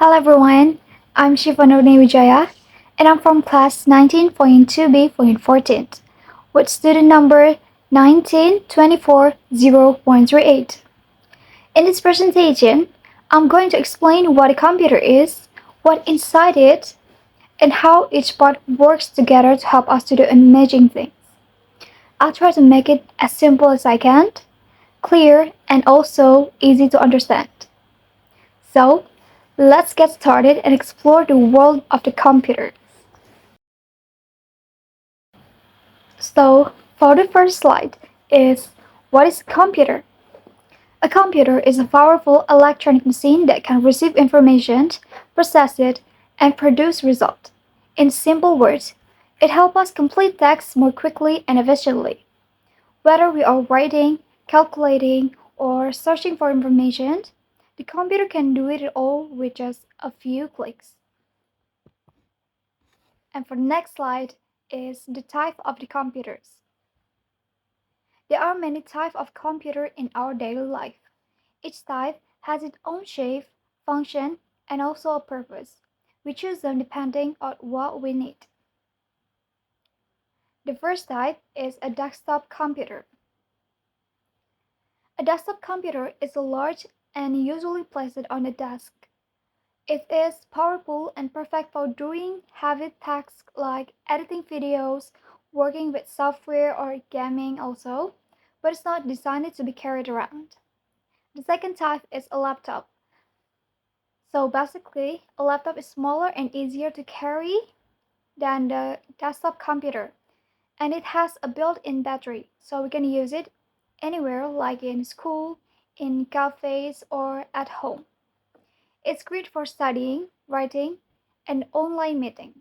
Hello everyone, I'm Syifa Wijaya and I'm from class 19.2B.14 with student number 19240.38. In this presentation, I'm going to explain what a computer is, what inside it, and how each part works together to help us to do amazing things. I'll try to make it as simple as I can, clear, and also easy to understand. So, let's get started and explore the world of the computer. So, for the first slide is what is a computer? A computer is a powerful electronic machine that can receive information, process it, and produce results. In simple words, it helps us complete tasks more quickly and efficiently. Whether we are writing, calculating, or searching for information, the computer can do it all with just a few clicks. And for the next slide is the type of the computers. There are many types of computer in our daily life. Each type has its own shape, function, and also a purpose. We choose them depending on what we need. The first type is a desktop computer. A desktop computer is large and usually placed on a desk. It is powerful and perfect for doing heavy tasks like editing videos, working with software, or gaming also, but it's not designed to be carried around. The second type is a laptop. So basically, a laptop is smaller and easier to carry than the desktop computer, and it has a built-in battery, so we can use it anywhere like in school, in cafes, or at home. It's great for studying, writing, and online meetings.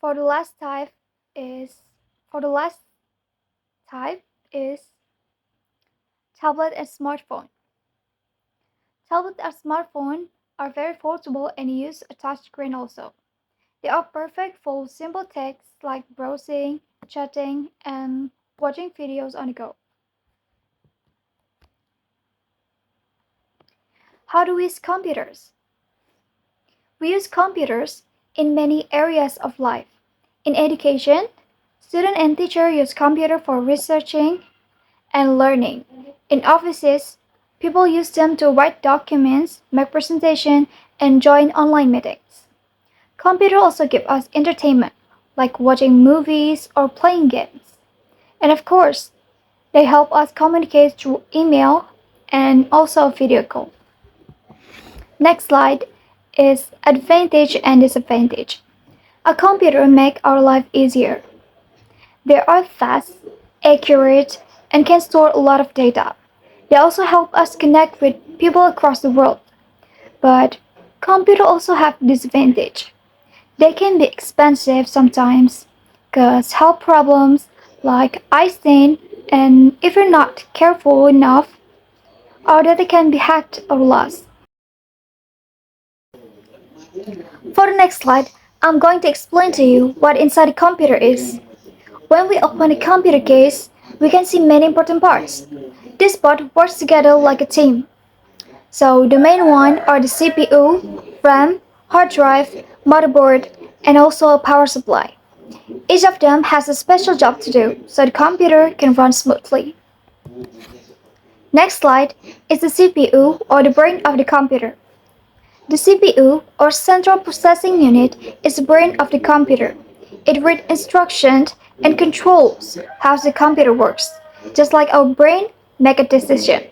For the last type is for the last type is tablet and smartphone. Tablet and smartphone are very portable and use a touchscreen also. They are perfect for simple tasks like browsing, chatting, and watching videos on the go. How do we use computers? We use computers in many areas of life. In education, students and teachers use computers for researching and learning. In offices, people use them to write documents, make presentations, and join online meetings. Computers also give us entertainment, like watching movies or playing games. And of course, they help us communicate through email and also video call. Next slide is advantage and disadvantage. A computer makes our life easier. They are fast, accurate, and can store a lot of data. They also help us connect with people across the world. But computers also have disadvantage. They can be expensive sometimes, cause health problems like eye strain, and if you're not careful enough, our data can be hacked or lost. For the next slide, I'm going to explain to you what inside a computer is. When we open a computer case, we can see many important parts. This part works together like a team. So the main one are the CPU, RAM, hard drive, motherboard, and also a power supply. Each of them has a special job to do so the computer can run smoothly. Next slide is the CPU or the brain of the computer. The CPU or Central Processing Unit is the brain of the computer. It reads instructions and controls how the computer works, just like our brain make a decision.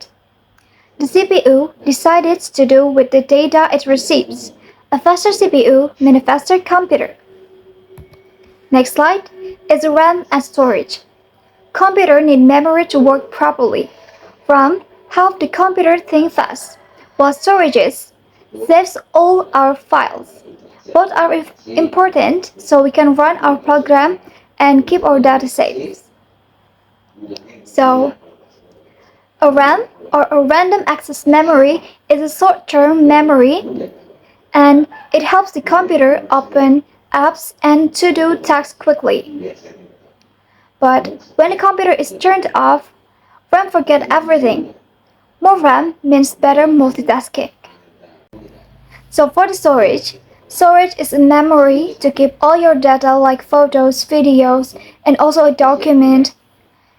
The CPU decides to do with the data it receives. A faster CPU means a faster computer. Next slide is RAM and storage. Computer need memory to work properly. RAM help the computer think fast, while storage saves all our files. Both are important so we can run our program and keep our data safe. So, a RAM or a random access memory is a short-term memory and it helps the computer open apps and to do tasks quickly. But when the computer is turned off, RAM forget everything. More RAM means better multitasking. So for the storage is a memory to keep all your data like photos, videos, and also a document.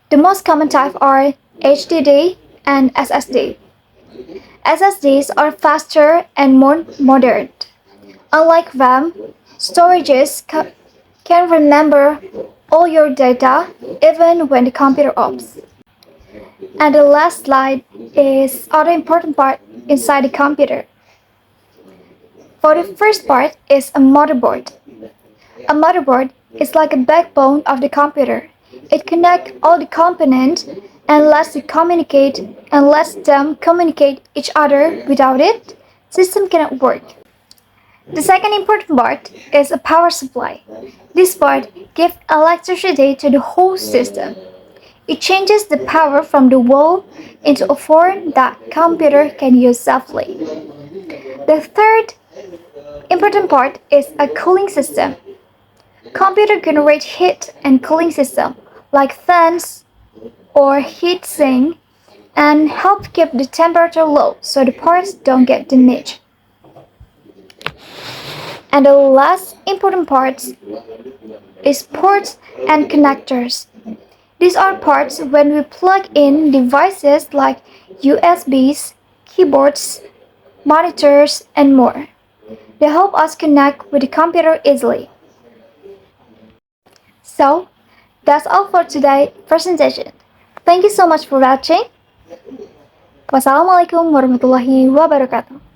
The most common type are HDD and SSD. SSDs are faster and more modern. Unlike RAM, storages can remember all your data even when the computer ops. And the last slide is other important part inside the computer. For the first part is a motherboard. A motherboard is like a backbone of the computer. It connects all the components and lets them communicate each other. Without it, system cannot work. The second important part is a power supply. This part gives electricity to the whole system. It changes the power from the wall into a form that computer can use safely. The third important part is a cooling system. Computer generate heat and cooling system like fans or heat sink and help keep the temperature low so the parts don't get damaged. And the last important part is ports and connectors. These are parts when we plug in devices like USBs, keyboards, monitors, and more. They help us connect with the computer easily. So, that's all for today's presentation. Thank you so much for watching. Wassalamualaikum warahmatullahi wabarakatuh.